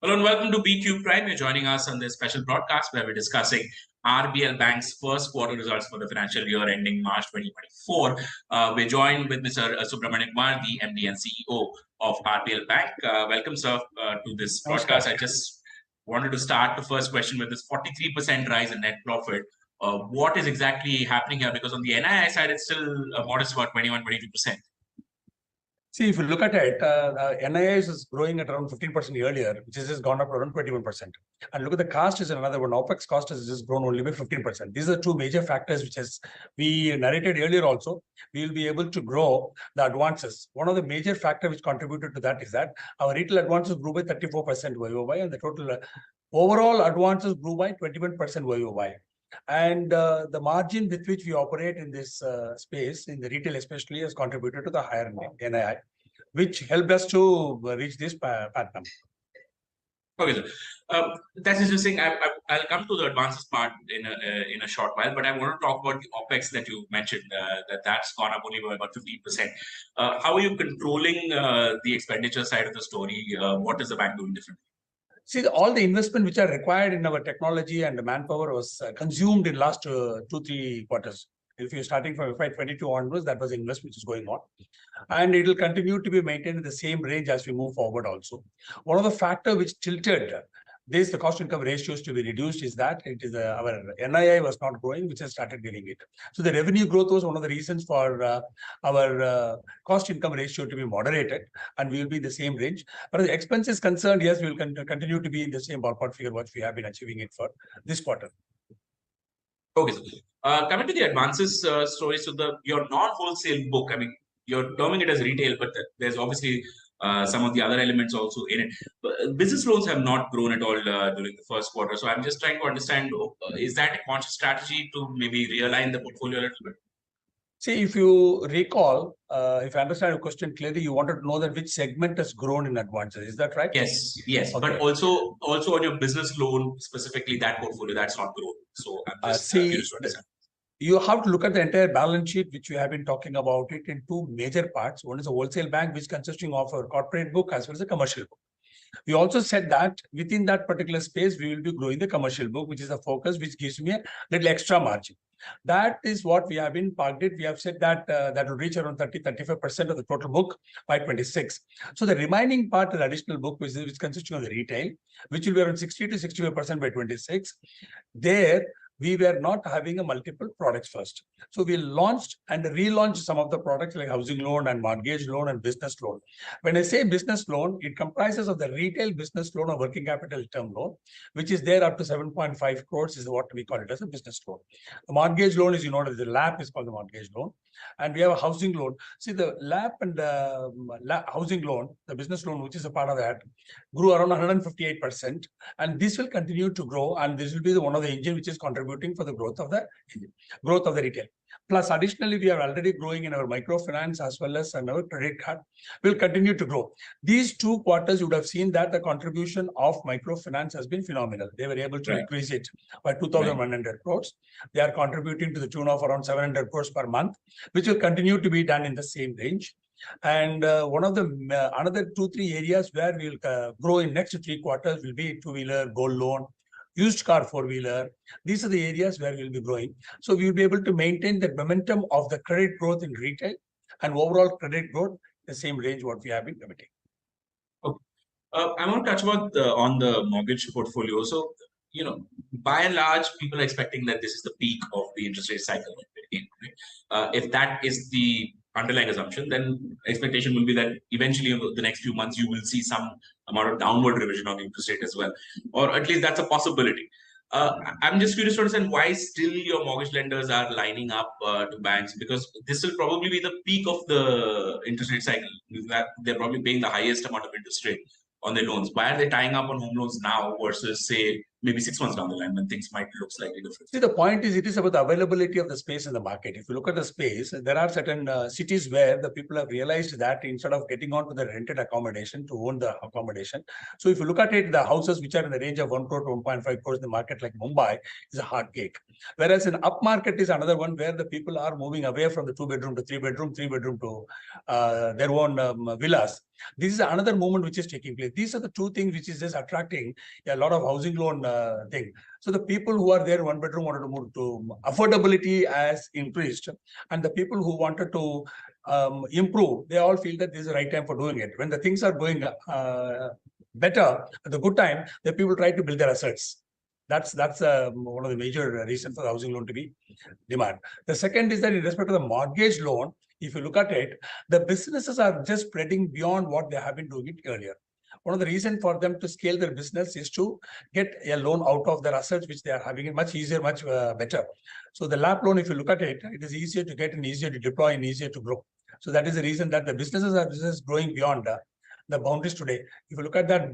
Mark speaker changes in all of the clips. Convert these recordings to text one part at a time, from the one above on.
Speaker 1: Hello and welcome to BQ Prime. You're joining us on this special broadcast where we're discussing RBL Bank's first quarter results for the financial year ending March 2024. We're joined with Mr. Subramaniakumar, the MD and CEO of RBL Bank. Welcome, sir, to this broadcast. I just wanted to start the first question with this 43% rise in net profit. What is exactly happening here? Because on the NII side, it's still modest, about 21-22%.
Speaker 2: See, if you look at it, NII is growing at around 15% earlier, which has just gone up around 21%. And look at the cost is another one. OPEX cost has just grown only by 15%. These are two major factors which, as we narrated earlier also, we will be able to grow the advances. One of the major factors which contributed to that is that our retail advances grew by 34% YOY, and the total overall advances grew by 21% YOY. And the margin with which we operate in this space, in the retail especially, has contributed to the higher NII, which helped us to reach this pattern.
Speaker 1: Okay, sir. That's interesting. I'll come to the advances part in a short while, but I want to talk about the OPEX that you mentioned, that's gone up only by about 15%. How are you controlling the expenditure side of the story? What is the bank doing differently?
Speaker 2: See, all the investment which are required in our technology and the manpower was consumed in last 2-3 quarters. If you're starting from FY22 onwards, that was investment which is going on. And it will continue to be maintained in the same range as we move forward also. One of the factors which tilted the cost income ratios to be reduced is that it is our NII was not growing, which has started giving it. So the revenue growth was one of the reasons for our cost income ratio to be moderated, and we will be in the same range. But as the expense is concerned, yes, we will continue to be in the same ballpark figure what we have been achieving it for this quarter.
Speaker 1: Okay, so coming to the advances story, so your non-wholesale book, I mean, you're terming it as retail, but there's obviously some of the other elements also in it. Business loans have not grown at all during the first quarter. So I'm just trying to understand, is that a conscious strategy to maybe realign the portfolio a little bit?
Speaker 2: See, if you recall, if I understand your question clearly, you wanted to know that which segment has grown in advances. Is that right?
Speaker 1: Yes. Okay. But also on your business loan, specifically that portfolio, that's not grown. So I'm just curious to understand.
Speaker 2: You have to look at the entire balance sheet, which we have been talking about it in two major parts. One is a wholesale bank, which consisting of a corporate book as well as a commercial book. We also said that within that particular space, we will be growing the commercial book, which is a focus, which gives me a little extra margin. That is what we have been targeted. We have said that that will reach around 30-35% of the total book by 26. So the remaining part, the additional book, which consisting of the retail, which will be around 60-65% by 26. There, we were not having a multiple products first. So we launched and relaunched some of the products like housing loan and mortgage loan and business loan. When I say business loan, it comprises of the retail business loan or working capital term loan, which is there up to 7.5 crores is what we call it as a business loan. The mortgage loan is, you know, the LAP is called the mortgage loan. And we have a housing loan. See, the LAP and housing loan, the business loan, which is a part of that, grew around 158%. And this will continue to grow. And this will be one of the engine which is contributing for the growth of the retail. Plus, additionally, we are already growing in our microfinance as well as in our credit card. We'll continue to grow. These 2 quarters, you would have seen that the contribution of microfinance has been phenomenal. They were able to increase it by 2,100 crores. They are contributing to the tune of around 700 crores per month, which will continue to be done in the same range. And one of the another 2-3 areas where we'll grow in next 3 quarters will be two-wheeler, gold loan, used car 4-wheeler. These are the areas where we'll be growing. So we will be able to maintain the momentum of the credit growth in retail and overall credit growth the same range what we have been committing.
Speaker 1: Okay. I want to touch about on the mortgage portfolio. So, you know, by and large, people are expecting that this is the peak of the interest rate cycle. If that is the underlying assumption, then expectation will be that eventually over the next few months, you will see some amount of downward revision on the interest rate as well. Or at least that's a possibility. I'm just curious to understand why still your mortgage lenders are lining up to banks, because this will probably be the peak of the interest rate cycle. That they're probably paying the highest amount of interest rate on their loans. Why are they tying up on home loans now versus, say, maybe 6 months down the line when things might look slightly different?
Speaker 2: See, the point is, it is about the availability of the space in the market. If you look at the space, there are certain cities where the people have realized that instead of getting onto the rented accommodation to own the accommodation. So if you look at it, the houses which are in the range of 1 crore to 1.5 crores in the market like Mumbai is a hard cake. Whereas in up market is another one where the people are moving away from the 2-bedroom to 3-bedroom, 3-bedroom to their own villas. This is another movement which is taking place. These are the two things which is just attracting a lot of housing loan thing. So the people who are there 1-bedroom wanted to move to affordability has increased, and the people who wanted to improve, they all feel that this is the right time for doing it. When the things are going better, at the good time, the people try to build their assets. That's one of the major reasons for the housing loan to be demand. The second is that in respect to the mortgage loan, if you look at it, the businesses are just spreading beyond what they have been doing it earlier. One of the reasons for them to scale their business is to get a loan out of their assets, which they are having it much easier, much better. So the LAP loan, if you look at it, it is easier to get and easier to deploy and easier to grow. So that is the reason that the businesses are growing beyond the boundaries today. If you look at that,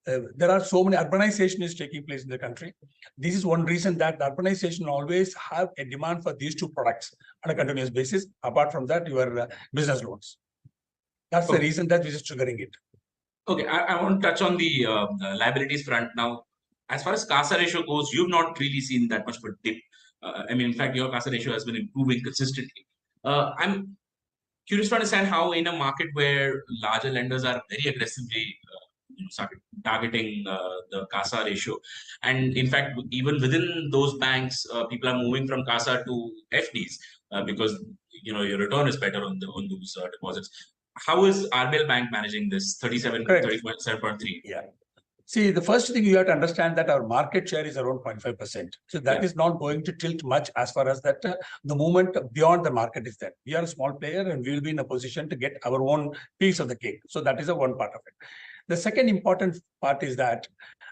Speaker 2: there are so many urbanization is taking place in the country. This is one reason that the urbanization always have a demand for these two products on a continuous basis. Apart from that, your business loans. That's the reason that this is triggering it.
Speaker 1: Okay, I want to touch on the liabilities front now. As far as CASA ratio goes, you've not really seen that much of a dip. I mean, in fact, your CASA ratio has been improving consistently. I'm curious to understand how in a market where larger lenders are very aggressively targeting the CASA ratio, and in fact, even within those banks, people are moving from CASA to FDs because your return is better on those deposits. How is RBL Bank managing this 30.7.3?
Speaker 2: Yeah. See, the first thing you have to understand that our market share is around 0.5%. So that is not going to tilt much as far as that the movement beyond the market is there. We are a small player and we will be in a position to get our own piece of the cake. So that is a one part of it. The second important part is that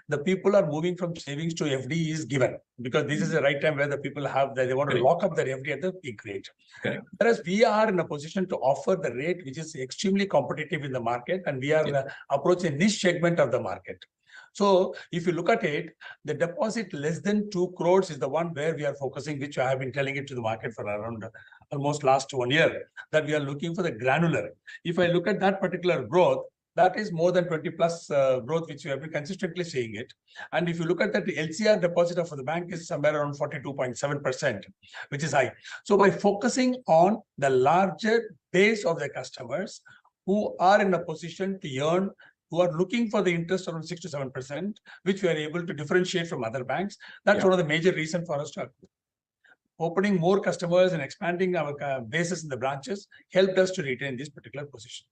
Speaker 2: the people are moving from savings to FD is given because this is the right time where the people have they want to lock up their FD at the peak rate. Whereas we are in a position to offer the rate which is extremely competitive in the market, and we are approaching a niche segment of the market. So if you look at it, the deposit less than 2 crores is the one where we are focusing, which I have been telling it to the market for around almost last 1 year, that we are looking for the granular. If I look at that particular growth, that is more than 20 plus growth, which we have been consistently seeing it. And if you look at that, the LCR deposit for the bank is somewhere around 42.7%, which is high. So by focusing on the larger base of the customers who are in a position to earn, who are looking for the interest around 6 to 7%, which we are able to differentiate from other banks. That's one of the major reasons for us to opening more customers and expanding our bases in the branches helped us to retain this particular position.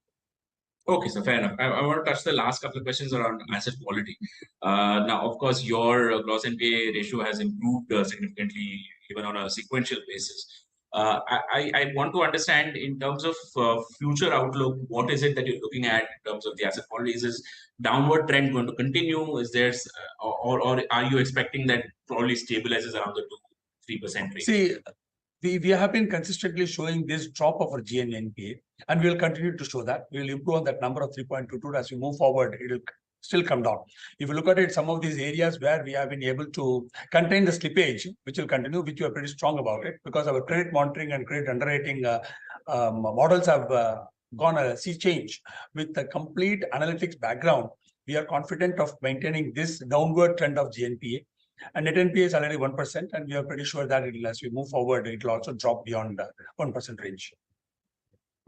Speaker 1: Okay, so fair enough. I want to touch the last couple of questions around asset quality. Now, of course, your gross NPA ratio has improved significantly even on a sequential basis. I want to understand in terms of future outlook, what is it that you're looking at in terms of the asset quality? Is this downward trend going to continue? Is there, or are you expecting that probably stabilizes around the 2-3% range?
Speaker 2: See, we have been consistently showing this drop of our GNPA, and we will continue to show that. We will improve on that number of 3.22 as we move forward. It will still come down. If you look at it, some of these areas where we have been able to contain the slippage, which will continue, which we are pretty strong about it, because our credit monitoring and credit underwriting models have gone a sea change. With the complete analytics background, we are confident of maintaining this downward trend of GNPA. And net NPA is already 1%, and we are pretty sure that as we move forward, it will also drop beyond the 1% range.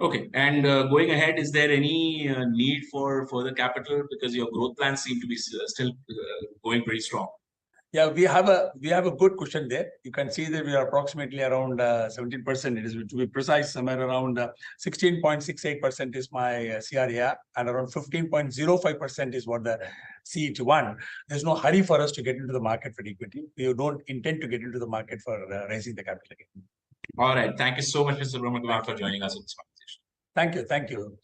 Speaker 1: Okay, and going ahead, is there any need for further capital because your growth plans seem to be still going pretty strong?
Speaker 2: Yeah, we have a good cushion there. You can see that we are approximately around 17%. It is, to be precise, somewhere around 16.68% is my CRAR, and around 15.05% is what the CET1. There's no hurry for us to get into the market for equity. We don't intend to get into the market for raising the capital again.
Speaker 1: All right. Thank you so much, Mr. Subramaniakumar, for joining us in this conversation.
Speaker 2: Thank you.